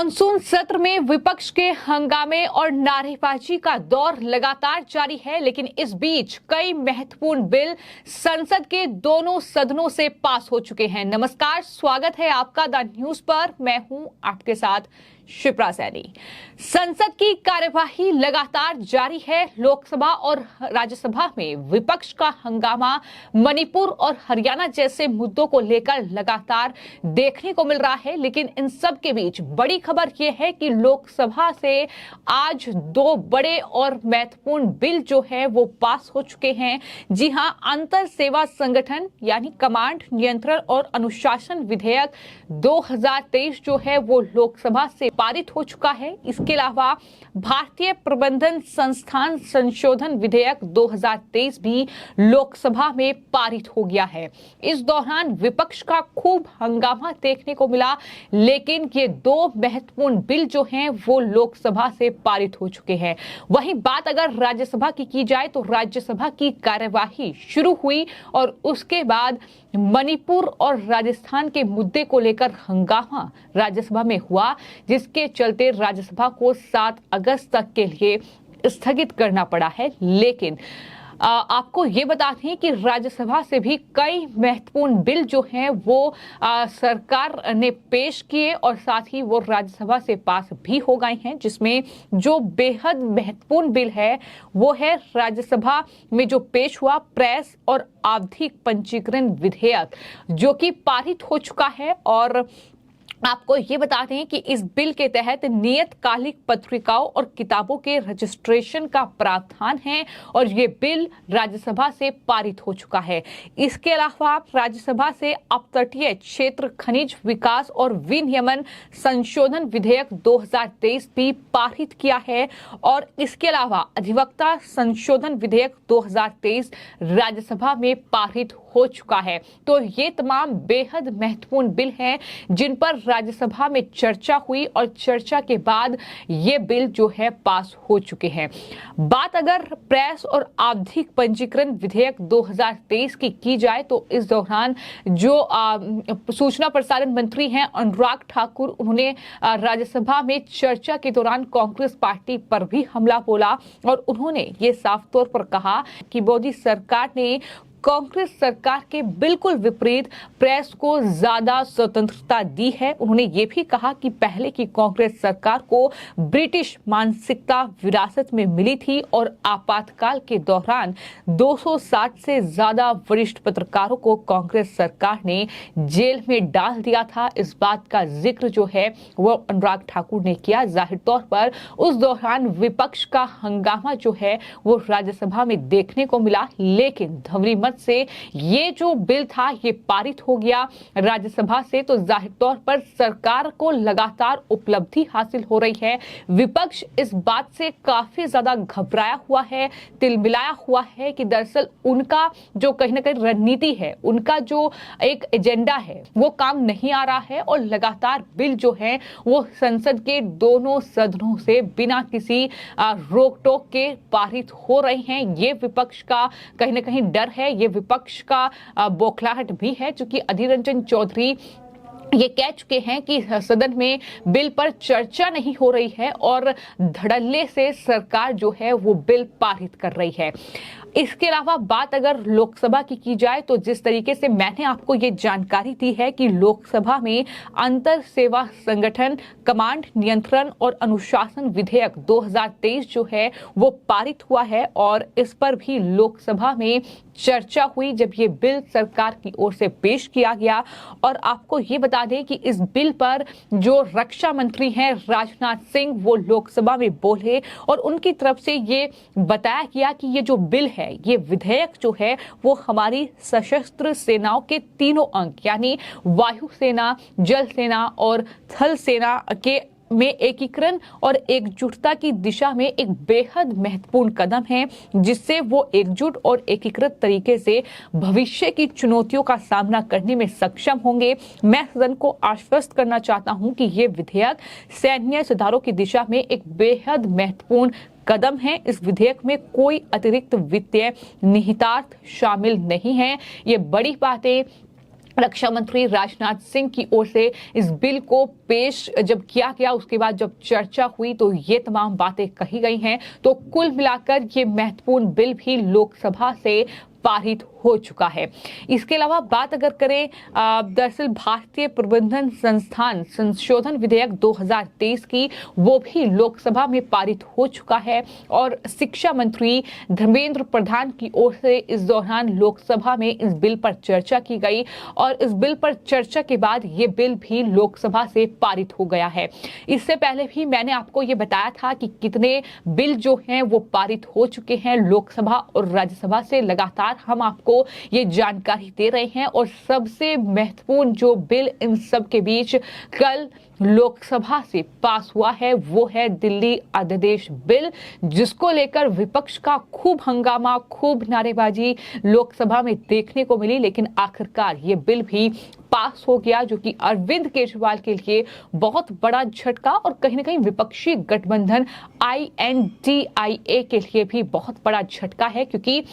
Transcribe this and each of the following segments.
Monsoon सत्र में विपक्ष के हंगामे और नारेबाजी का दौर लगातार जारी है, लेकिन इस बीच कई महत्वपूर्ण बिल संसद के दोनों सदनों से पास हो चुके हैं। नमस्कार, स्वागत है आपका द न्यूज पर। मैं हूं आपके साथ शिप्रा सैनी। संसद की कार्यवाही लगातार जारी है। लोकसभा और राज्यसभा में विपक्ष का हंगामा मणिपुर और हरियाणा जैसे मुद्दों को लेकर लगातार देखने को मिल रहा है, लेकिन इन सब के बीच बड़ी खबर यह है कि लोकसभा से आज दो बड़े और महत्वपूर्ण बिल जो है वो पास हो चुके हैं। जी हां, अंतर सेवा संगठन यानी कमांड नियंत्रण और अनुशासन विधेयक 2023 जो है वो लोकसभा से पारित हो चुका है। इसके अलावा भारतीय प्रबंधन संस्थान संशोधन विधेयक 2023 भी लोकसभा में पारित हो गया है। इस दौरान विपक्ष का खूब हंगामा देखने को मिला, लेकिन ये दो महत्वपूर्ण बिल जो हैं वो लोकसभा से पारित हो चुके हैं। वहीं बात अगर राज्यसभा की जाए तो राज्यसभा की कार्यवाही शुरू हुई और उसके बाद मणिपुर और राजस्थान के मुद्दे को लेकर हंगामा राज्यसभा में हुआ, जिसके चलते राज्यसभा को 7 अगस्त तक के लिए स्थगित करना पड़ा है। लेकिन आपको ये बता दें कि राज्यसभा से भी कई महत्वपूर्ण बिल जो हैं वो सरकार ने पेश किए और साथ ही वो राज्यसभा से पास भी हो गए हैं, जिसमें जो बेहद महत्वपूर्ण बिल है वो है राज्यसभा में जो पेश हुआ प्रेस और आवधिक पंजीकरण विधेयक, जो कि पारित हो चुका है। और आपको ये बता दें कि इस बिल के तहत नियतकालिक पत्रिकाओं और किताबों के रजिस्ट्रेशन का प्रावधान है और ये बिल राज्यसभा से पारित हो चुका है। इसके अलावा राज्यसभा से अपतटीय क्षेत्र खनिज विकास और विनियमन संशोधन विधेयक 2023 भी पारित किया है और इसके अलावा अधिवक्ता संशोधन विधेयक 2023 राज्यसभा में पारित हो चुका है। तो ये तमाम बेहद महत्वपूर्ण बिल हैं जिन पर राज्यसभा में चर्चा हुई और चर्चा के बाद ये बिल जो है पास हो चुके हैं। बात अगर प्रेस और आवधिक पंजीकरण विधेयक 2023 की जाए तो इस दौरान जो सूचना प्रसारण मंत्री हैं अनुराग ठाकुर, उन्होंने राज्यसभा में चर्चा के दौरान कांग्रेस पार्टी पर भी हमला बोला और उन्होंने ये साफ तौर पर कहा कि मोदी सरकार ने कांग्रेस सरकार के बिल्कुल विपरीत प्रेस को ज्यादा स्वतंत्रता दी है। उन्होंने ये भी कहा कि पहले की कांग्रेस सरकार को ब्रिटिश मानसिकता विरासत में मिली थी और आपातकाल के दौरान 260 से ज्यादा वरिष्ठ पत्रकारों को कांग्रेस सरकार ने जेल में डाल दिया था। इस बात का जिक्र जो है वो अनुराग ठाकुर ने किया। जाहिर तौर पर उस दौरान विपक्ष का हंगामा जो है वो राज्यसभा में देखने को मिला, लेकिन ध्वनिमत से ये जो बिल था ये पारित हो गया राज्यसभा से। तो जाहिर तौर पर सरकार को लगातार उपलब्धि हासिल हो रही है। विपक्ष इस बात से काफी ज्यादा घबराया हुआ है, तिलमिलाया हुआ है कि दरअसल उनका जो कहीं ना कहीं रणनीति है, उनका जो एक एजेंडा है वो काम नहीं आ रहा है और लगातार बिल जो है वो संसद के दोनों सदनों से बिना किसी रोक टोक के पारित हो रहे हैं। ये विपक्ष का कहीं ना कहीं डर है, ये विपक्ष का बौखलाहट भी है, क्योंकि अधीर रंजन चौधरी ये कह चुके हैं कि सदन में बिल पर चर्चा नहीं हो रही है और धड़ल्ले से सरकार जो है वो बिल पारित कर रही है। इसके अलावा बात अगर लोकसभा की जाए तो जिस तरीके से मैंने आपको ये जानकारी दी है कि लोकसभा में अंतर सेवा संगठन कमांड नियंत्रण और अनुशासन विधेयक 2023 जो है वो पारित हुआ है और इस पर भी लोकसभा में चर्चा हुई जब ये बिल सरकार की ओर से पेश किया गया। और आपको ये बता दें कि इस बिल पर जो रक्षा मंत्री हैं राजनाथ सिंह वो लोकसभा में बोले और उनकी तरफ से ये बताया गया कि ये जो बिल है, ये विधेयक जो है वो हमारी सशस्त्र सेनाओं के तीनों अंग यानी वायु सेना, जल सेना और थल सेना के में एकीकरण और एकजुटता की दिशा में एक बेहद महत्वपूर्ण कदम है, जिससे वो एकजुट और एकीकृत तरीके से भविष्य की चुनौतियों का सामना करने में सक्षम होंगे। मैं सदन को आश्वस्त करना चाहता हूं कि ये विधेयक सैन्य सुधारों की दिशा में एक बेहद महत्वपूर्ण कदम है। इस विधेयक में कोई अतिरिक्त वित्तीय निहितार्थ शामिल नहीं है। ये बड़ी बातें रक्षा मंत्री राजनाथ सिंह की ओर से इस बिल को पेश जब किया गया, उसके बाद जब चर्चा हुई तो ये तमाम बातें कही गई हैं। तो कुल मिलाकर ये महत्वपूर्ण बिल भी लोकसभा से पारित हो चुका है। इसके अलावा बात अगर करें दरअसल भारतीय प्रबंधन संस्थान संशोधन विधेयक 2023 की, वो भी लोकसभा में पारित हो चुका है और शिक्षा मंत्री धर्मेंद्र प्रधान की ओर से इस दौरान लोकसभा में इस बिल पर चर्चा की गई और इस बिल पर चर्चा के बाद ये बिल भी लोकसभा से पारित हो गया है। इससे पहले भी मैंने आपको ये बताया था कि कितने बिल जो हैं वो पारित हो चुके हैं लोकसभा और राज्यसभा से। लगातार हम आपको ये जानकारी दे रहे हैं और सबसे महत्वपूर्ण जो बिल इन सब के बीच कल लोकसभा से पास हुआ है वो है दिल्ली अध्यादेश बिल, जिसको लेकर विपक्ष का खूब हंगामा, खूब नारेबाजी लोकसभा में देखने को मिली, लेकिन आखिरकार ये बिल भी पास हो गया, जो कि अरविंद केजरीवाल के लिए बहुत बड़ा झटका और कहीं ना कहीं विपक्षी गठबंधन INDIA के लिए भी बहुत बड़ा झटका है, क्योंकि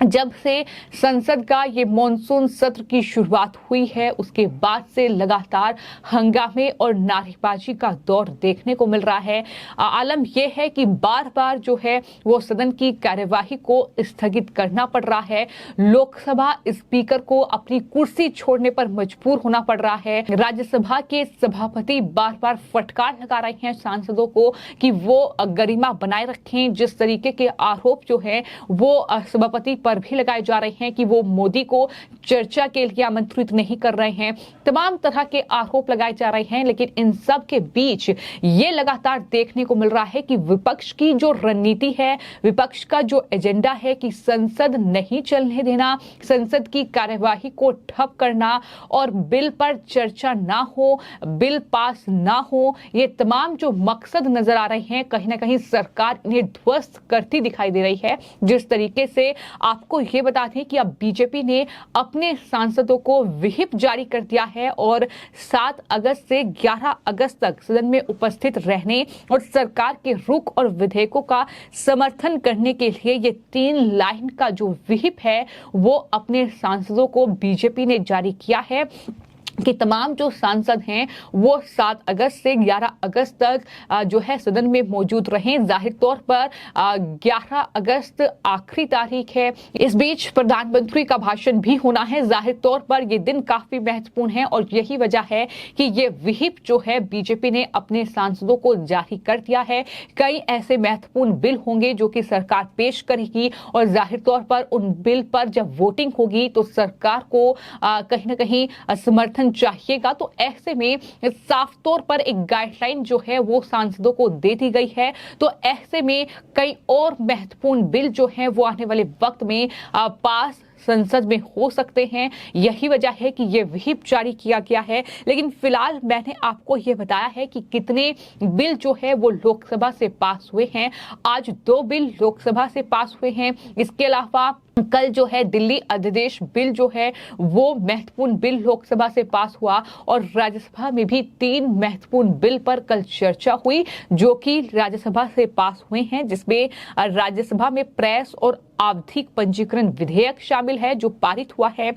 जब से संसद का ये मॉनसून सत्र की शुरुआत हुई है उसके बाद से लगातार हंगामे और नारेबाजी का दौर देखने को मिल रहा है। आलम यह है कि बार बार जो है वो सदन की कार्यवाही को स्थगित करना पड़ रहा है। लोकसभा स्पीकर को अपनी कुर्सी छोड़ने पर मजबूर होना पड़ रहा है। राज्यसभा के सभापति बार बार फटकार लगा रहे हैं सांसदों को कि वो गरिमा बनाए रखें। जिस तरीके के आरोप जो है वो सभापति पर भी लगाए जा रहे हैं कि वो मोदी को चर्चा के लिए आमंत्रित नहीं कर रहे हैं, तमाम तरह के आरोप लगाए जा रहे हैं। लेकिन इन सब के बीच ये लगातार देखने को मिल रहा है कि विपक्ष की जो रणनीति है, विपक्ष का जो एजेंडा है कि संसद नहीं चलने देना, संसद की कार्यवाही को ठप करना और बिल पर चर्चा ना हो, बिल पास ना हो, ये तमाम जो मकसद नजर आ रहे हैं कहीं ना कहीं सरकार इन्हें ध्वस्त करती दिखाई दे रही है। जिस तरीके से आपको ये बता दें कि अब बीजेपी ने अपने सांसदों को व्हिप जारी कर दिया है और 7 अगस्त से 11 अगस्त तक सदन में उपस्थित रहने और सरकार के रुख और विधेयकों का समर्थन करने के लिए ये 3 लाइन का जो व्हिप है वो अपने सांसदों को बीजेपी ने जारी किया है कि तमाम जो सांसद हैं वो 7 अगस्त से 11 अगस्त तक जो है सदन में मौजूद रहें। जाहिर तौर पर 11 अगस्त आखिरी तारीख है। इस बीच प्रधानमंत्री का भाषण भी होना है। जाहिर तौर पर ये दिन काफी महत्वपूर्ण है और यही वजह है कि ये व्हिप जो है बीजेपी ने अपने सांसदों को जारी कर दिया है। कई ऐसे महत्वपूर्ण बिल होंगे जो कि सरकार पेश करेगी और जाहिर तौर पर उन बिल पर जब वोटिंग होगी तो सरकार को कहीं ना कहीं समर्थन चाहिएगा। तो ऐसे में साफ तौर पर एक गाइडलाइन जो है वो सांसदों को दे दी गई है। तो ऐसे में कई और महत्वपूर्ण बिल जो है वो आने वाले वक्त में पास संसद में हो सकते हैं। यही वजह है कि ये व्हिप जारी किया गया है। लेकिन फिलहाल मैंने आपको ये बताया है कि कितने बिल जो है वो लोकसभा से पास हुए हैं। आज 2 बिल लोकसभा से पास हुए हैं। इसके अलावा कल जो है दिल्ली अध्यादेश बिल जो है वो महत्वपूर्ण बिल लोकसभा से पास हुआ और राज्यसभा में भी 3 महत्वपूर्ण बिल पर कल चर्चा हुई जो कि राज्यसभा से पास हुए हैं, जिसमें राज्यसभा में प्रेस और आवधिक पंजीकरण विधेयक शामिल है जो पारित हुआ है।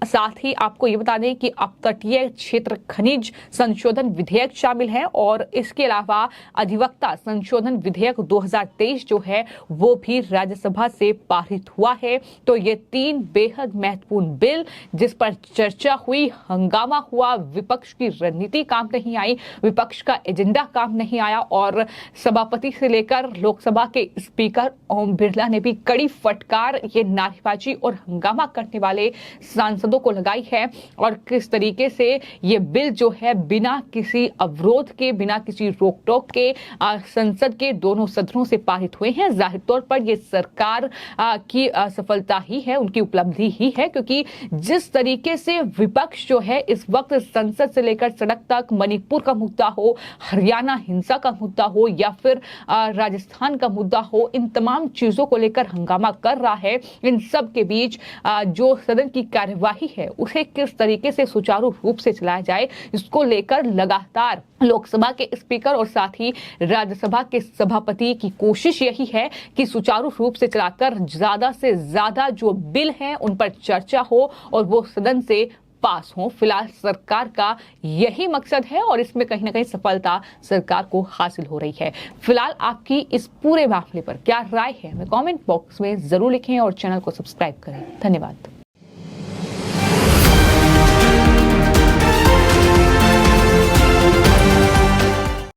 साथ ही आपको ये बता दें कि अपतटीय क्षेत्र खनिज संशोधन विधेयक शामिल है और इसके अलावा अधिवक्ता संशोधन विधेयक 2023 जो है वो भी राज्यसभा से पारित हुआ है। तो ये 3 बेहद महत्वपूर्ण बिल जिस पर चर्चा हुई, हंगामा हुआ, विपक्ष की रणनीति काम नहीं आई, विपक्ष का एजेंडा काम नहीं आया और सभापति से लेकर लोकसभा के स्पीकर ओम बिरला ने भी कड़ी फटकार ये नारेबाजी और हंगामा करने वाले सांसदों को लगाई है और किस तरीके से ये बिल जो है बिना किसी अवरोध के, बिना किसी रोक टोक के संसद के दोनों सदनों से पारित हुए हैं। जाहिर तौर पर ये सरकार की सफलता ही है, उनकी उपलब्धि ही है, क्योंकि जिस तरीके से विपक्ष जो है इस वक्त संसद से लेकर सड़क तक, मणिपुर का मुद्दा हो, हरियाणा हिंसा का मुद्दा हो या फिर राजस्थान का मुद्दा हो, इन तमाम चीजों को लेकर हंगामा कर रहा है। इन सब के बीच जो सदन की कार्यवाही है उसे किस तरीके से सुचारू रूप से चलाया जाए, इसको लेकर लगातार लोकसभा के स्पीकर और साथ ही राज्यसभा के सभापति की कोशिश यही है कि सुचारू रूप से चलाकर ज्यादा से ज्यादा जो बिल हैं उन पर चर्चा हो और वो सदन से पास हों। फिलहाल सरकार का यही मकसद है और इसमें कहीं ना कहीं सफलता सरकार को हासिल हो रही है। फिलहाल आपकी इस पूरे मामले पर क्या राय है, हमें कमेंट बॉक्स में जरूर लिखें और चैनल को सब्सक्राइब करें। धन्यवाद।